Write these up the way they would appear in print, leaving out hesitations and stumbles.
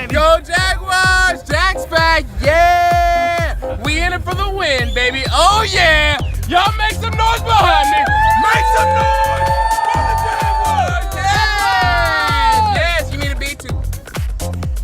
baby. Go Jaguars! Jack's back! Yeah! We in it for the win, baby. Oh yeah! Y'all make some noise behind me. Make some noise for the Jaguars! Yeah! Yes, you need a beat too.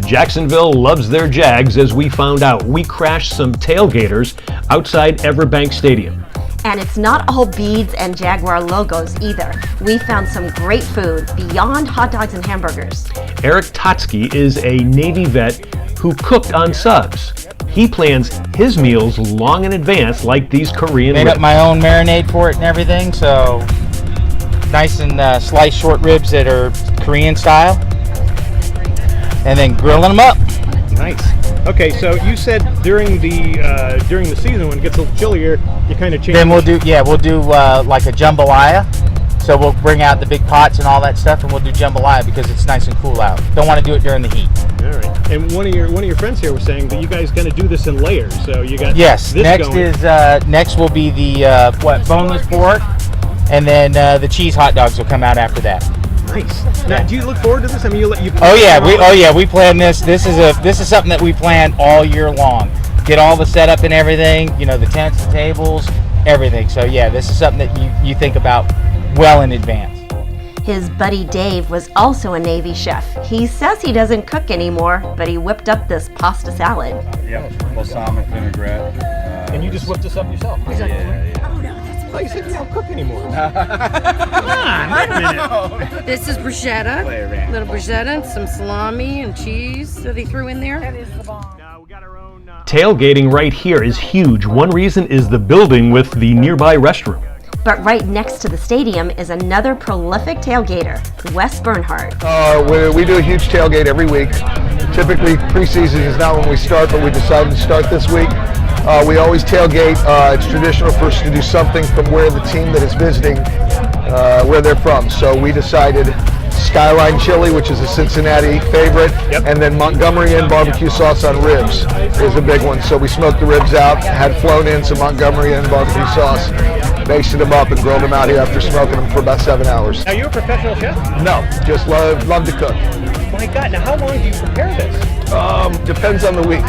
Jacksonville loves their Jags, as we found out. We crashed some tailgaters outside Everbank Stadium. And it's not all beads and Jaguar logos either. We found some great food beyond hot dogs and hamburgers. Eric Tatsuki is a Navy vet who cooked on subs. He plans his meals long in advance, like these Korean Made ribs. up my own marinade for it and everything, so nice and sliced short ribs that are Korean style, and then grilling them up. Nice. Okay, so you said during the season when it gets a little chillier, you kind of change. Then we'll do like a jambalaya. So we'll bring out the big pots and all that stuff, and we'll do jambalaya because it's nice and cool out. Don't want to do it during the heat. All right. And one of your friends here was saying that you guys kind of do this in layers. So you got yes. This Next going. is next will be the boneless pork, and then the cheese hot dogs will come out after that. Nice. Now, do you look forward to this? I mean, you We plan this. This is something that we plan all year long. Get all the setup and everything. You know, the tents, the tables, everything. So yeah, this is something that you think about well in advance. His buddy Dave was also a Navy chef. He says he doesn't cook anymore, but he whipped up this pasta salad. Yep, balsamic vinaigrette. And you just whipped this up yourself. Yeah. Oh, you said you don't cook anymore. This is bruschetta, little bruschetta, and some salami and cheese that he threw in there. Tailgating right here is huge. One reason is the building with the nearby restroom. But right next to the stadium is another prolific tailgater, Wes Bernhardt. We do a huge tailgate every week. Typically preseason is not when we start, but we decided to start this week. We always tailgate. It's traditional for us to do something from where the team that is visiting, where they're from. So we decided Skyline Chili, which is a Cincinnati favorite, and then Montgomery Inn barbecue sauce on ribs is a big one. So we smoked the ribs out, had flown in some Montgomery Inn barbecue sauce, basted them up, and grilled them out here after smoking them for about 7 hours. Are you a professional chef? No, just love to cook. My God, now how long do you prepare this? Depends on the week.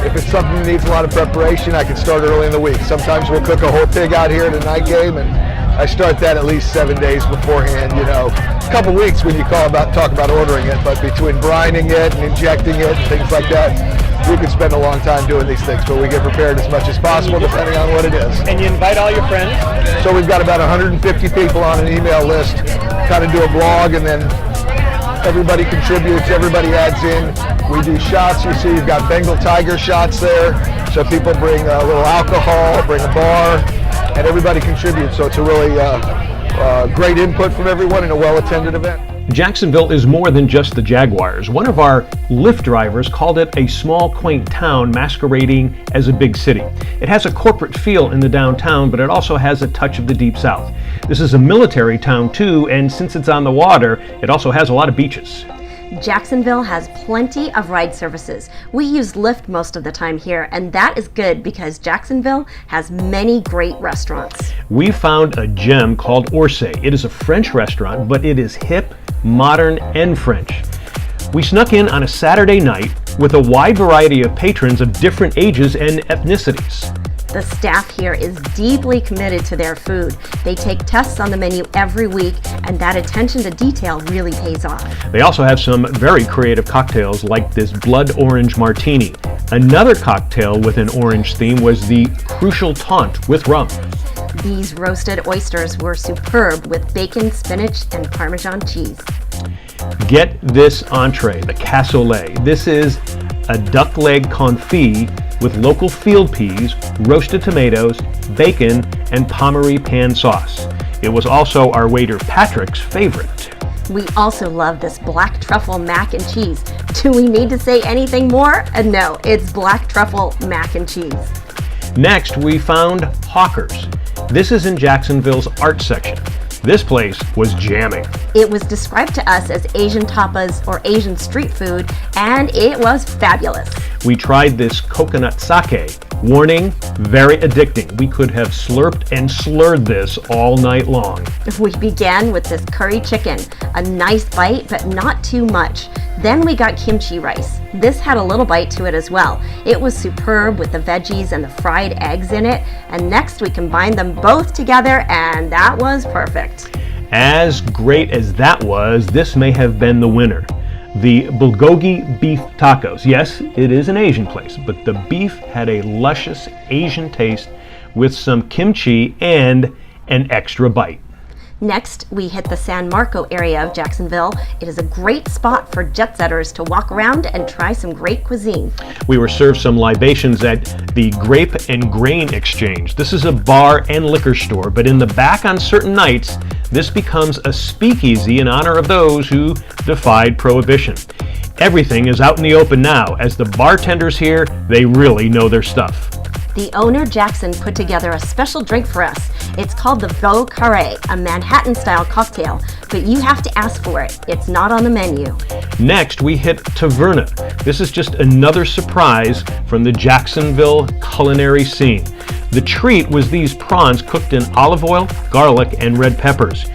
If it's something that needs a lot of preparation, I can start early in the week. Sometimes we'll cook a whole pig out here at a night game, and I start that at least 7 days beforehand. A couple weeks when you talk about ordering it, but between brining it and injecting it and things like that, we could spend a long time doing these things. But we get prepared as much as possible, depending on what it is. And you invite all your friends? So we've got about 150 people on an email list. Kind of do a blog, and then everybody contributes, everybody adds in. We do shots. You see you've got Bengal Tiger shots there. So people bring a little alcohol, bring a bar, and everybody contributes. So it's a really great input from everyone and a well-attended event. Jacksonville is more than just the Jaguars. One of our Lyft drivers called it a small, quaint town masquerading as a big city. It has a corporate feel in the downtown, but it also has a touch of the Deep South. This is a military town too, and since it's on the water, it also has a lot of beaches. Jacksonville has plenty of ride services. We use Lyft most of the time here, and that is good because Jacksonville has many great restaurants. We found a gem called Orsay. It is a French restaurant, but it is hip, modern, and French. We snuck in on a Saturday night with a wide variety of patrons of different ages and ethnicities. The staff here is deeply committed to their food. They take tests on the menu every week, and that attention to detail really pays off. They also have some very creative cocktails like this blood orange martini. Another cocktail with an orange theme was the Crucial Taunt with rum. These roasted oysters were superb with bacon, spinach, and Parmesan cheese. Get this entree, the cassoulet. This is a duck leg confit with local field peas, roasted tomatoes, bacon, and Pommery pan sauce. It was also our waiter Patrick's favorite. We also love this black truffle mac and cheese. Do we need to say anything more? No, it's black truffle mac and cheese. Next, we found Hawkers. This is in Jacksonville's art section. This place was jamming. It was described to us as Asian tapas or Asian street food, and it was fabulous. We tried this coconut sake, Warning, very addicting. We could have slurped and slurred this all night long. We began with this curry chicken, a nice bite, but not too much. Then we got kimchi rice. This had a little bite to it as well. It was superb with the veggies and the fried eggs in it. And next we combined them both together, and that was perfect. As great as that was, this may have been the winner. The bulgogi beef tacos. Yes, it is an Asian place, but the beef had a luscious Asian taste with some kimchi and an extra bite. Next, we hit the San Marco area of Jacksonville. It is a great spot for jet setters to walk around and try some great cuisine. We were served some libations at the Grape and Grain Exchange. This is a bar and liquor store, but in the back on certain nights, this becomes a speakeasy in honor of those who defied prohibition. Everything is out in the open now, as the bartenders here, they really know their stuff. The owner, Jackson, put together a special drink for us. It's called the Veau Carré, a Manhattan-style cocktail, but you have to ask for it. It's not on the menu. Next, we hit Taverna. This is just another surprise from the Jacksonville culinary scene. The treat was these prawns cooked in olive oil, garlic, and red peppers.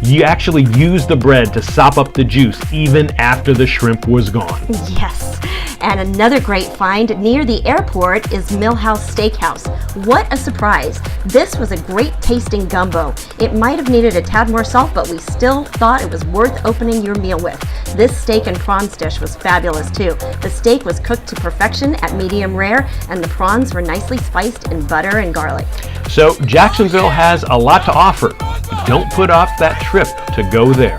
You actually used the bread to sop up the juice even after the shrimp was gone. Yes. And another great find near the airport is Millhouse Steakhouse. What a surprise. This was a great tasting gumbo. It might have needed a tad more salt, but we still thought it was worth opening your meal with. This steak and prawns dish was fabulous too. The steak was cooked to perfection at medium rare, and the prawns were nicely spiced in butter and garlic. So Jacksonville has a lot to offer. Don't put off that trip to go there.